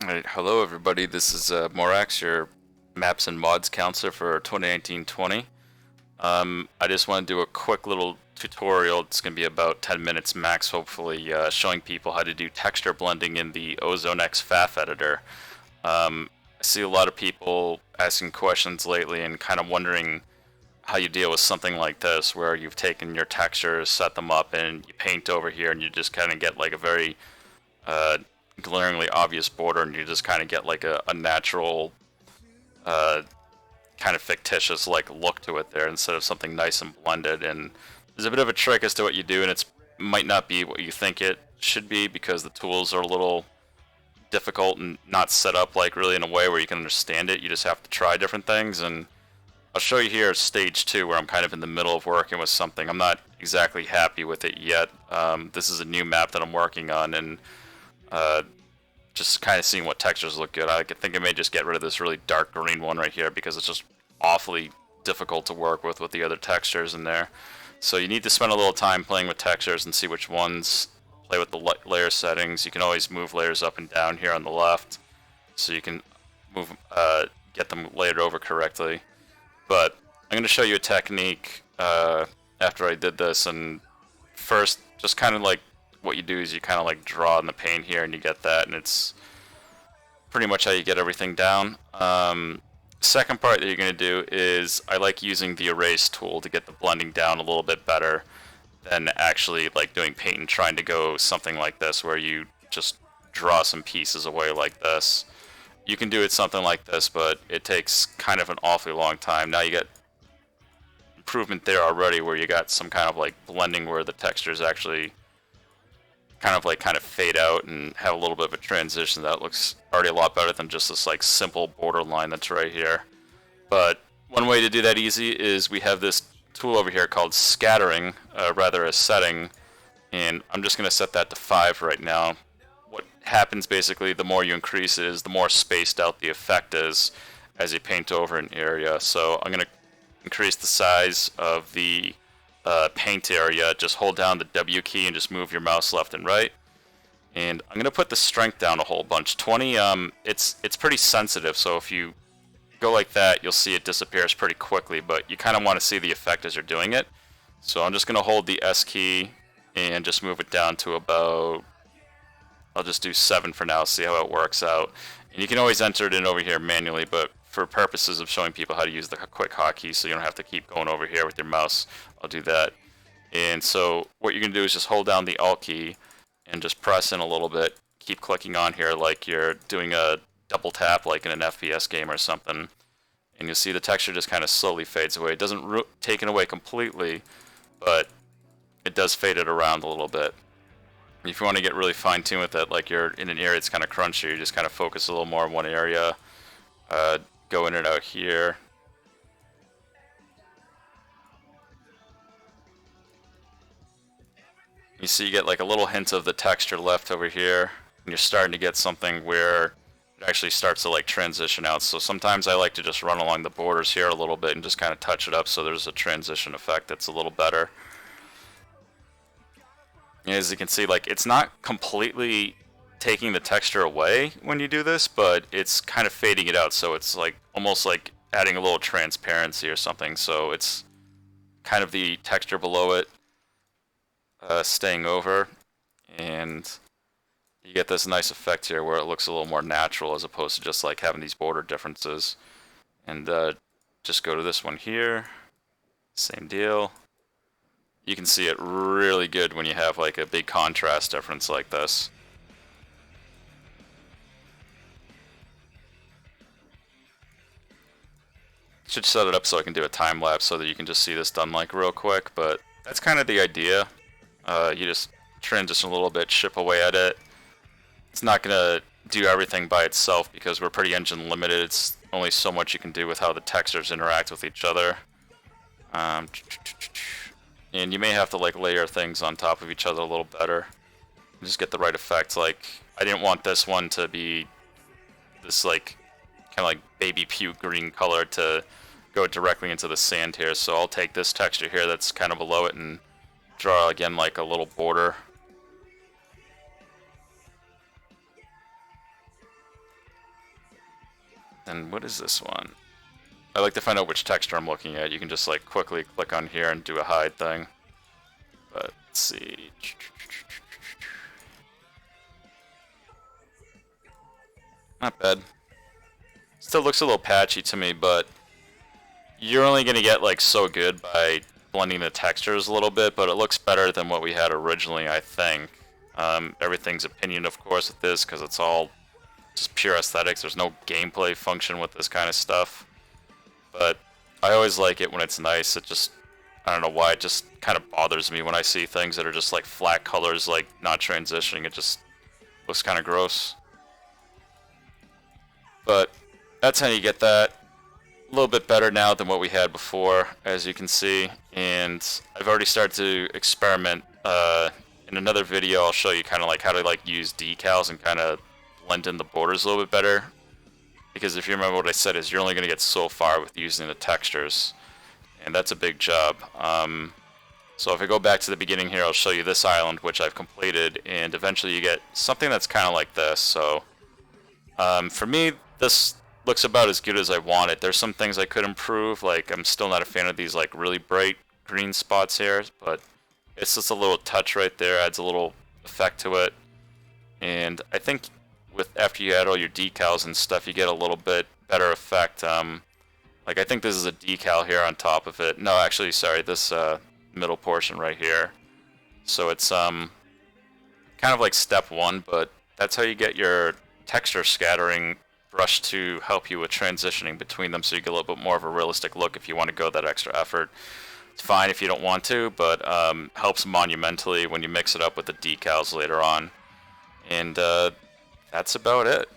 Alright, hello everybody, this is Morax, your Maps and Mods counselor for 2019-20. I just want to do a quick little tutorial. It's going to be about 10 minutes max, hopefully, showing people how to do texture blending in the Ozone X FAF editor. I see a lot of people asking questions lately and kind of wondering how you deal with something like this, where you've taken your textures, set them up, and you paint over here, and you just kind of get like a very uh, glaringly obvious border, and you just kind of get like a natural, uh, kind of fictitious like look to it there instead of something nice and blended. And there's a bit of a trick as to what you do, and it's might not be what you think it should be because the tools are a little difficult and not set up like really in a way where you can understand it. You just have to try different things, and I'll show you here stage 2 where I'm kind of in the middle of working with something. I'm not exactly happy with it yet. This is a new map that I'm working on, and uh, just kind of seeing what textures look good. I think I may just get rid of this really dark green one right here because it's just awfully difficult to work with the other textures in there. So you need to spend a little time playing with textures and see which ones play with the layer settings. You can always move layers up and down here on the left, so you can move, get them layered over correctly. But I'm going to show you a technique after I did this, and first, just kind of like what you do is you kind of like draw in the paint here, and you get that, and it's pretty much how you get everything down. Second part that you're going to do is I like using the erase tool to get the blending down a little bit better than actually like doing paint and trying to go something like this where you just draw some pieces away like this. You can do it something like this, but it takes kind of an awfully long time. Now you get improvement there already where you got some kind of like blending where the textures actually kind of fade out and have a little bit of a transition that looks already a lot better than just this like simple border line that's right here. But one way to do that easy is we have this tool over here called scattering, rather a setting, and I'm just going to set that to 5 right now. What happens basically, the more you increase it is the more spaced out the effect is as you paint over an area. So I'm going to increase the size of the paint area. Just hold down the W key and just move your mouse left and right. And I'm going to put the strength down a whole bunch. 20, it's pretty sensitive, so if you go like that, you'll see it disappears pretty quickly, but you kind of want to see the effect as you're doing it. So I'm just going to hold the S key and just move it down to about, I'll just do 7 for now, see how it works out. And you can always enter it in over here manually, but for purposes of showing people how to use the quick hotkey so you don't have to keep going over here with your mouse, I'll do that. And so what you're going to do is just hold down the Alt key and just press in a little bit. Keep clicking on here like you're doing a double tap like in an FPS game or something. And you'll see the texture just kind of slowly fades away. It doesn't take it away completely, but it does fade it around a little bit. If you want to get really fine-tuned with it, like you're in an area that's kind of crunchy, you just kind of focus a little more on one area. Go in and out here. You see you get like a little hint of the texture left over here, and you're starting to get something where it actually starts to like transition out. So sometimes I like to just run along the borders here a little bit and just kind of touch it up so there's a transition effect that's a little better. As you can see, like it's not completely taking the texture away when you do this, but it's kind of fading it out, so it's like almost like adding a little transparency or something, so it's kind of the texture below it staying over, and you get this nice effect here where it looks a little more natural as opposed to just like having these border differences. And just go to this one here, same deal. You can see it really good when you have like a big contrast difference like this. Should set it up so I can do a time lapse so that you can just see this done like real quick, but that's kind of the idea. You just transition a little bit, chip away at it. It's not gonna do everything by itself because we're pretty engine limited. It's only so much you can do with how the textures interact with each other. And you may have to like layer things on top of each other a little better. Just get the right effect. Like, I didn't want this one to be this like kind of like baby puke green color to go directly into the sand here, so I'll take this texture here that's kind of below it and draw again like a little border. And what is this one? I like to find out which texture I'm looking at. You can just like quickly click on here and do a hide thing. But let's see. Not bad. Still looks a little patchy to me, but you're only going to get like so good by blending the textures a little bit, but it looks better than what we had originally, I think. Everything's opinion, of course, with this, because it's all just pure aesthetics. There's no gameplay function with this kind of stuff. But I always like it when it's nice. It just, I don't know why, it just kind of bothers me when I see things that are just like flat colors, like not transitioning. It just looks kind of gross. But that's how you get that. A little bit better now than what we had before, as you can see. And I've already started to experiment. In another video, I'll show you kind of like how to like use decals and kind of blend in the borders a little bit better. Because if you remember what I said is you're only going to get so far with using the textures. And that's a big job. So if I go back to the beginning here, I'll show you this island, which I've completed. And eventually you get something that's kind of like this. So for me, this looks about as good as I want it. There's some things I could improve. Like I'm still not a fan of these like really bright green spots here. But it's just a little touch right there. Adds a little effect to it. And I think after you add all your decals and stuff, you get a little bit better effect. Like I think this is a decal here on top of it. No, actually, sorry, this middle portion right here. So it's kind of like step one, but that's how you get your texture scattering brush to help you with transitioning between them, so you get a little bit more of a realistic look if you want to go that extra effort. It's fine if you don't want to, but helps monumentally when you mix it up with the decals later on. And that's about it.